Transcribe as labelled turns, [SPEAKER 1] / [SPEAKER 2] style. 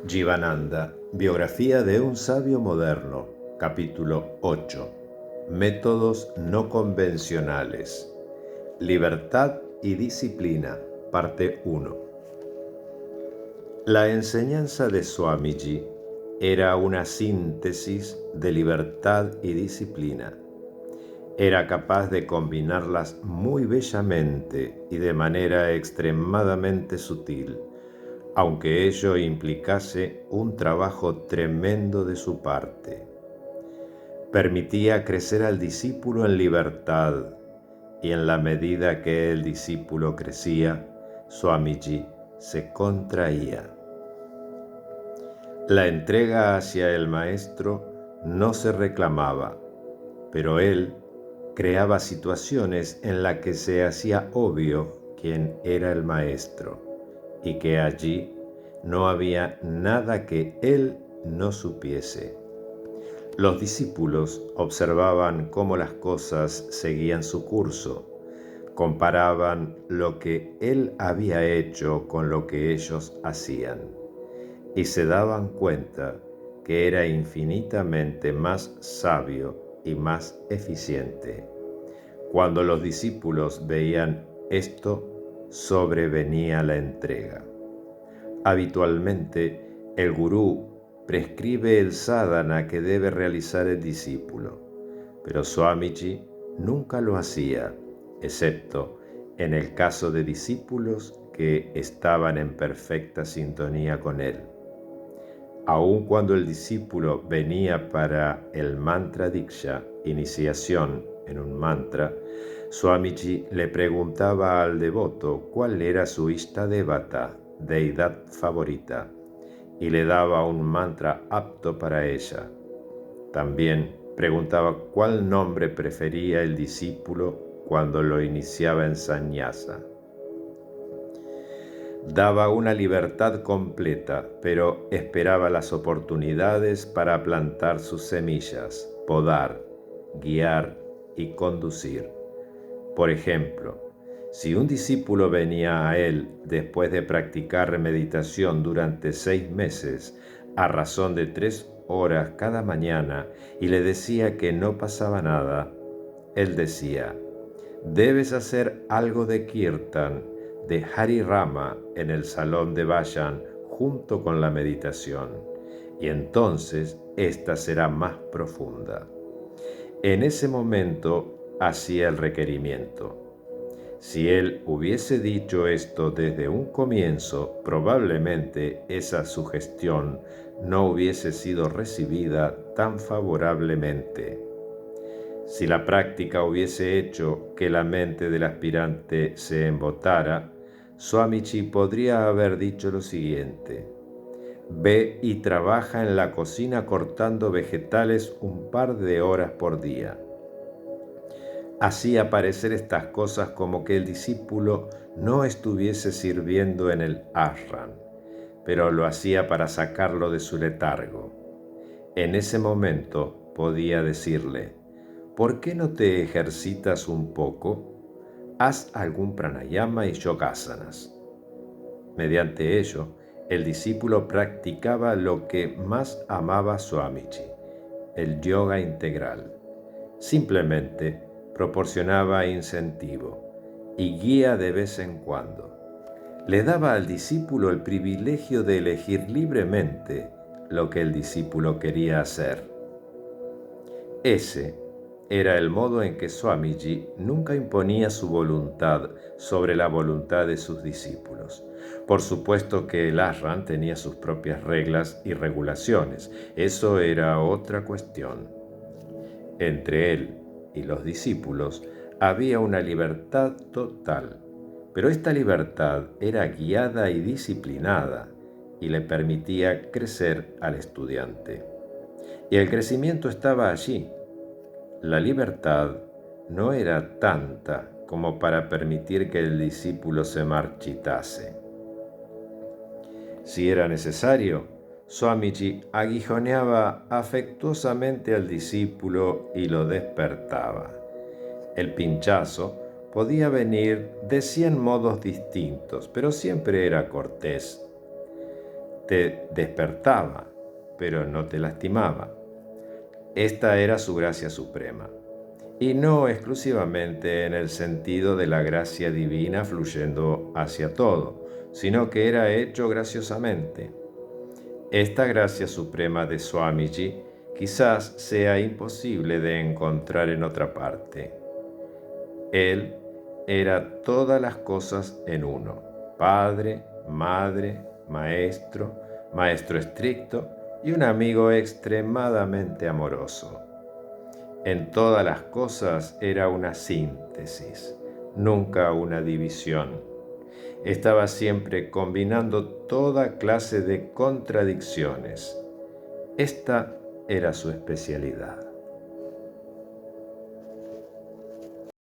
[SPEAKER 1] Jivananda, biografía de un sabio moderno, capítulo 8. Métodos no convencionales. Libertad y disciplina, parte 1. La enseñanza de Swamiji era una síntesis de libertad y disciplina. Era capaz de combinarlas muy bellamente y de manera extremadamente sutil, aunque ello implicase un trabajo tremendo de su parte. Permitía crecer al discípulo en libertad, y en la medida que el discípulo crecía, Swamiji se contraía. La entrega hacia el maestro no se reclamaba, pero él creaba situaciones en las que se hacía obvio quién era el maestro y que allí no había nada que él no supiese. Los discípulos observaban cómo las cosas seguían su curso, comparaban lo que él había hecho con lo que ellos hacían, y se daban cuenta que era infinitamente más sabio y más eficiente. Cuando los discípulos veían esto, sobrevenía la entrega. Habitualmente, el gurú prescribe el sadhana que debe realizar el discípulo, pero Swamiji nunca lo hacía, excepto en el caso de discípulos que estaban en perfecta sintonía con él. Aun cuando el discípulo venía para el mantra diksha, iniciación en un mantra, Swamiji le preguntaba al devoto cuál era su Ishtadevata, deidad favorita, y le daba un mantra apto para ella. También preguntaba cuál nombre prefería el discípulo cuando lo iniciaba en sannyasa. Daba una libertad completa, pero esperaba las oportunidades para plantar sus semillas, podar, guiar y conducir. Por ejemplo, si un discípulo venía a él después de practicar meditación durante 6 meses, a razón de 3 horas cada mañana, y le decía que no pasaba nada, él decía: debes hacer algo de kirtan, de Hari Rama en el salón de Vayan junto con la meditación, y entonces esta será más profunda. En ese momento hacía el requerimiento. Si él hubiese dicho esto desde un comienzo, probablemente esa sugestión no hubiese sido recibida tan favorablemente. Si la práctica hubiese hecho que la mente del aspirante se embotara, Swamiji podría haber dicho lo siguiente: ve y trabaja en la cocina cortando vegetales un par de horas por día. Hacía parecer estas cosas como que el discípulo no estuviese sirviendo en el ashram, pero lo hacía para sacarlo de su letargo. En ese momento podía decirle: ¿por qué no te ejercitas un poco? Haz algún pranayama y yogasanas. Mediante ello, el discípulo practicaba lo que más amaba Swamiji, el yoga integral. Simplemente proporcionaba incentivo y guía de vez en cuando. Le daba al discípulo el privilegio de elegir libremente lo que el discípulo quería hacer. Ese era el modo en que Swamiji nunca imponía su voluntad sobre la voluntad de sus discípulos. Por supuesto que el ashram tenía sus propias reglas y regulaciones. Eso era otra cuestión. Entre él y los discípulos había una libertad total, pero esta libertad era guiada y disciplinada y le permitía crecer al estudiante. Y el crecimiento estaba allí. La libertad no era tanta como para permitir que el discípulo se marchitase. Si era necesario, Swamiji aguijoneaba afectuosamente al discípulo y lo despertaba. El pinchazo podía venir de 100 modos distintos, pero siempre era cortés. Te despertaba, pero no te lastimaba. Esta era su gracia suprema, y no exclusivamente en el sentido de la gracia divina fluyendo hacia todo, sino que era hecho graciosamente. Esta gracia suprema de Swamiji quizás sea imposible de encontrar en otra parte. Él era todas las cosas en uno: padre, madre, maestro, maestro estricto y un amigo extremadamente amoroso. En todas las cosas era una síntesis, nunca una división. Estaba siempre combinando toda clase de contradicciones. Esta era su especialidad.